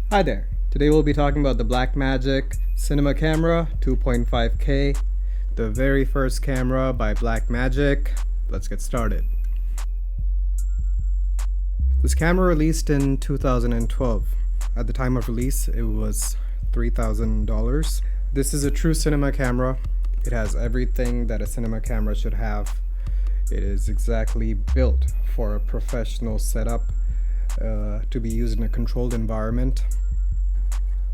Hi there. Today we'll be talking about the Blackmagic Cinema Camera 2.5K, the very first camera by Blackmagic. Let's get started. This camera released in 2012. At the time of release, it was $3,000. This is a true cinema camera. It has everything that a cinema camera should have. It is exactly built for a professional setup to be used in a controlled environment.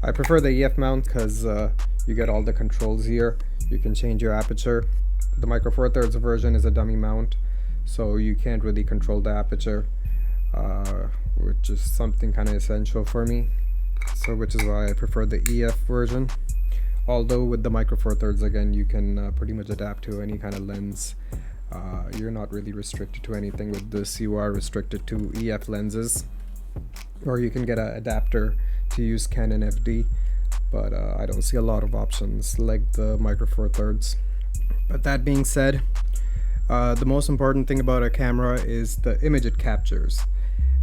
I prefer the EF mount because you get all the controls here. You can change your aperture. The Micro Four Thirds version is a dummy mount, so you can't really control the aperture, which is something kind of essential for me. So which is why I prefer the EF version. Although with the Micro Four Thirds, again, you can pretty much adapt to any kind of lens. You're not really restricted to anything. With this, you are restricted to EF lenses, or you can get an adapter to use Canon FD, but I don't see a lot of options like the Micro Four Thirds. But that being said, the most important thing about a camera is the image it captures,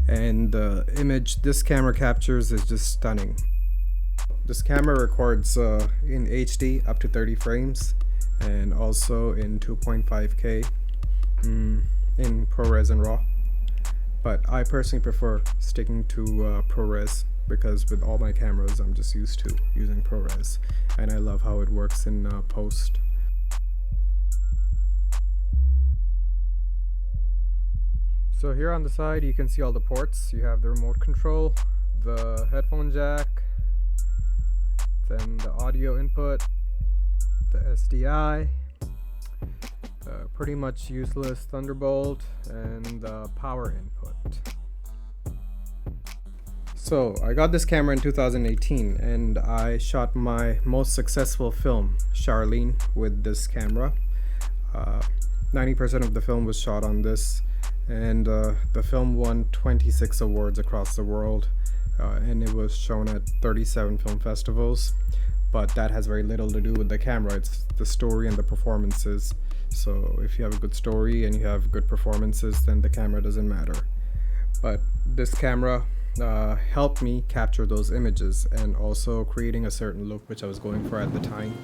and the image this camera captures is just stunning. This camera records in HD up to 30 frames and also in 2.5K in ProRes and RAW, but I personally prefer sticking to ProRes because with all my cameras I'm just used to using ProRes, and I love how it works in post. So here on the side you can see all the ports. You have the remote control, the headphone jack, then the audio input, the SDI, pretty much useless Thunderbolt, and the power input. So I got this camera in 2018 and I shot my most successful film, Charlene, with this camera. 90% of the film was shot on this, and the film won 26 awards across the world, and it was shown at 37 film festivals. But that has very little to do with the camera. It's the story and the performances. So if you have a good story and you have good performances, then the camera doesn't matter. But this camera helped me capture those images and also creating a certain look which I was going for at the time.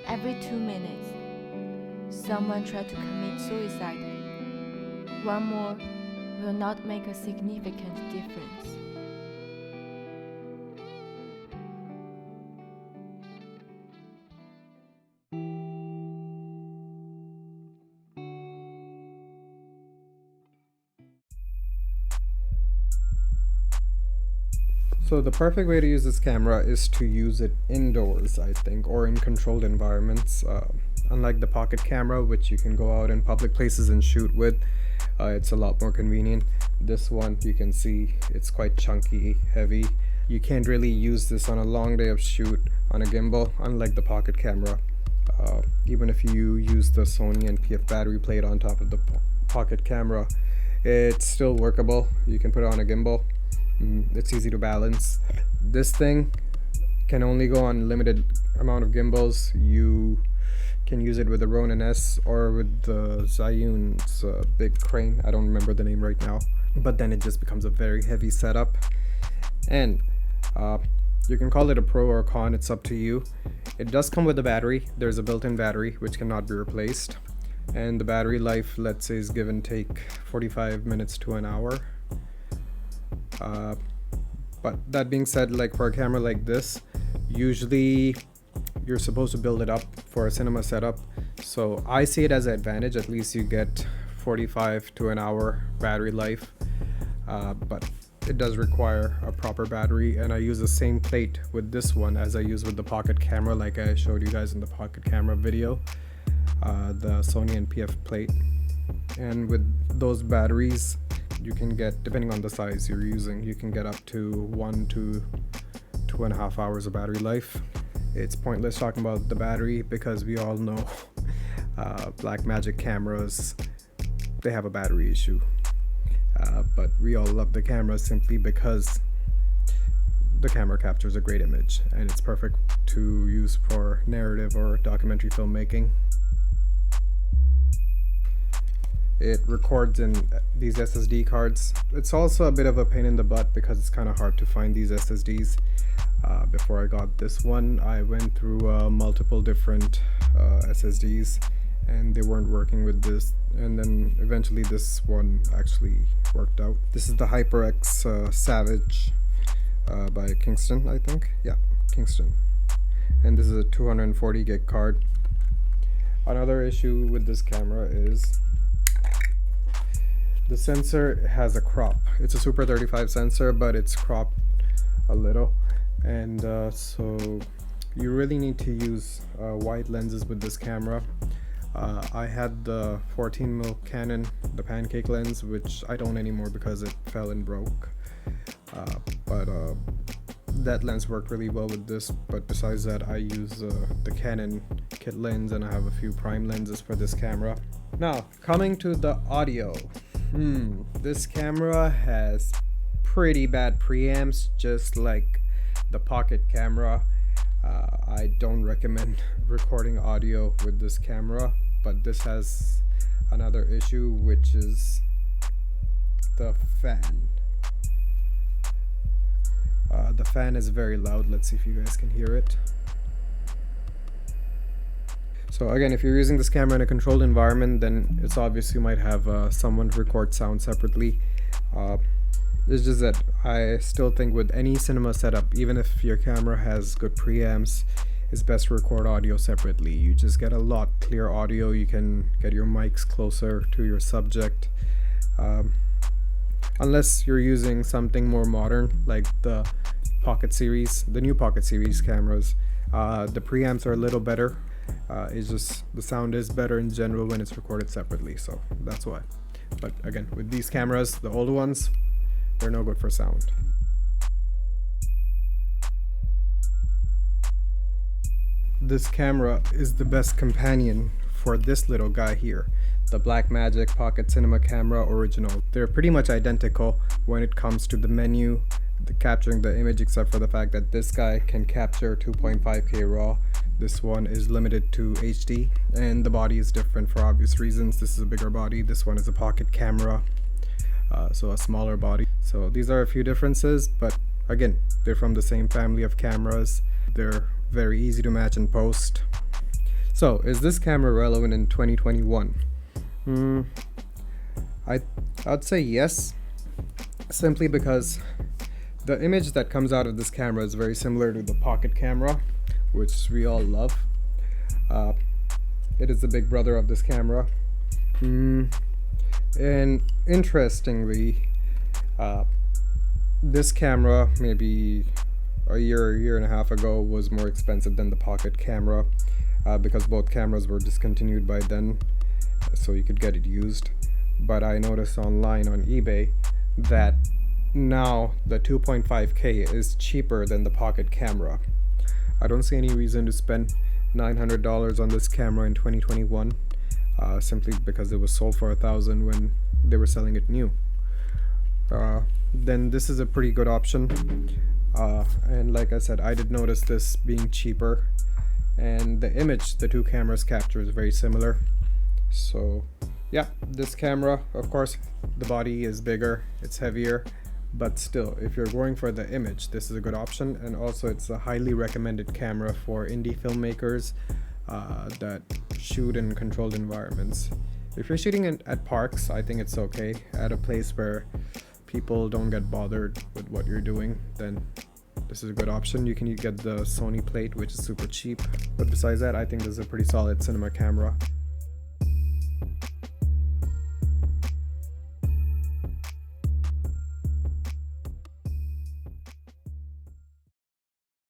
Every 2 minutes, someone tries to commit suicide. One more will not make a significant difference. So the perfect way to use this camera is to use it indoors, I think, or in controlled environments. Unlike the pocket camera, which you can go out in public places and shoot with, it's a lot more convenient. This one, you can see it's quite chunky, heavy. You can't really use this on a long day of shoot on a gimbal, unlike the pocket camera. Even if you use the Sony NPF battery plate on top of the pocket camera, it's still workable. You can put it on a gimbal. It's easy to balance. This thing can only go on limited amount of gimbals. You can use it with the Ronin S or with the Zhiyun's big crane. I don't remember the name right now, but then it just becomes a very heavy setup. And you can call it a pro or a con, it's up to you. It does come with a battery. There's a built-in battery which cannot be replaced, and the battery life, let's say, is give and take 45 minutes to an hour. But that being said, like for a camera like this, usually you're supposed to build it up for a cinema setup. So I see it as an advantage. At least you get 45 to an hour battery life. But it does require a proper battery, and I use the same plate with this one as I use with the pocket camera, like I showed you guys in the pocket camera video, the Sony NPF plate. And with those batteries, you can get, depending on the size you're using, you can get up to 1 to 2.5 hours of battery life. It's pointless talking about the battery because we all know Blackmagic cameras, they have a battery issue. But we all love the camera simply because the camera captures a great image and it's perfect to use for narrative or documentary filmmaking. It records in these SSD cards. It's also a bit of a pain in the butt because it's kind of hard to find these SSDs. Before I got this one, I went through multiple different SSDs and they weren't working with this, and then eventually this one actually worked out. This is the HyperX Savage by Kingston, I think. Yeah, Kingston. And this is a 240 gig card. Another issue with this camera is the sensor has a crop. It's a Super 35 sensor, but it's cropped a little, and so you really need to use wide lenses with this camera. I had the 14mm Canon, the pancake lens, which I don't anymore because it fell and broke, but that lens worked really well with this. But besides that, I use the Canon kit lens, and I have a few prime lenses for this camera. Now, coming to the audio. This camera has pretty bad preamps, just like the pocket camera. I don't recommend recording audio with this camera, but this has another issue, which is the fan. The fan is very loud. Let's see if you guys can hear it. So again, if you're using this camera in a controlled environment, then it's obvious you might have someone record sound separately. It's just that I still think with any cinema setup, even if your camera has good preamps, it's best to record audio separately. You just get a lot clear audio. You can get your mics closer to your subject. Unless you're using something more modern like the Pocket Series, the new Pocket Series cameras. The preamps are a little better. It's just the sound is better in general when it's recorded separately, so that's why. But again, with these cameras, the older ones, they're no good for sound. This camera is the best companion for this little guy here, the Blackmagic Pocket Cinema Camera Original. They're pretty much identical when it comes to the menu, capturing the image, except for the fact that this guy can capture 2.5K RAW. This one is limited to HD, and the body is different for obvious reasons. This is a bigger body, this one is a pocket camera, so a smaller body. So these are a few differences, but again, they're from the same family of cameras. They're very easy to match in post. So is this camera relevant in 2021? I'd say yes, simply because the image that comes out of this camera is very similar to the pocket camera, which we all love. It is the big brother of this camera. And interestingly, this camera maybe a year and a half ago was more expensive than the pocket camera, because both cameras were discontinued by then, so you could get it used. But I noticed online on eBay that now the 2.5K is cheaper than the pocket camera. I don't see any reason to spend $900 on this camera in 2021, simply because it was sold for $1,000 when they were selling it new. Then this is a pretty good option, and like I said, I did notice this being cheaper, and the image the two cameras capture is very similar. So yeah, this camera, of course the body is bigger, it's heavier, but still, if you're going for the image, this is a good option. And also it's a highly recommended camera for indie filmmakers that shoot in controlled environments. If you're shooting at parks, I think it's okay. At a place where people don't get bothered with what you're doing, then this is a good option. You can get the Sony plate, which is super cheap, but besides that, I think this is a pretty solid cinema camera.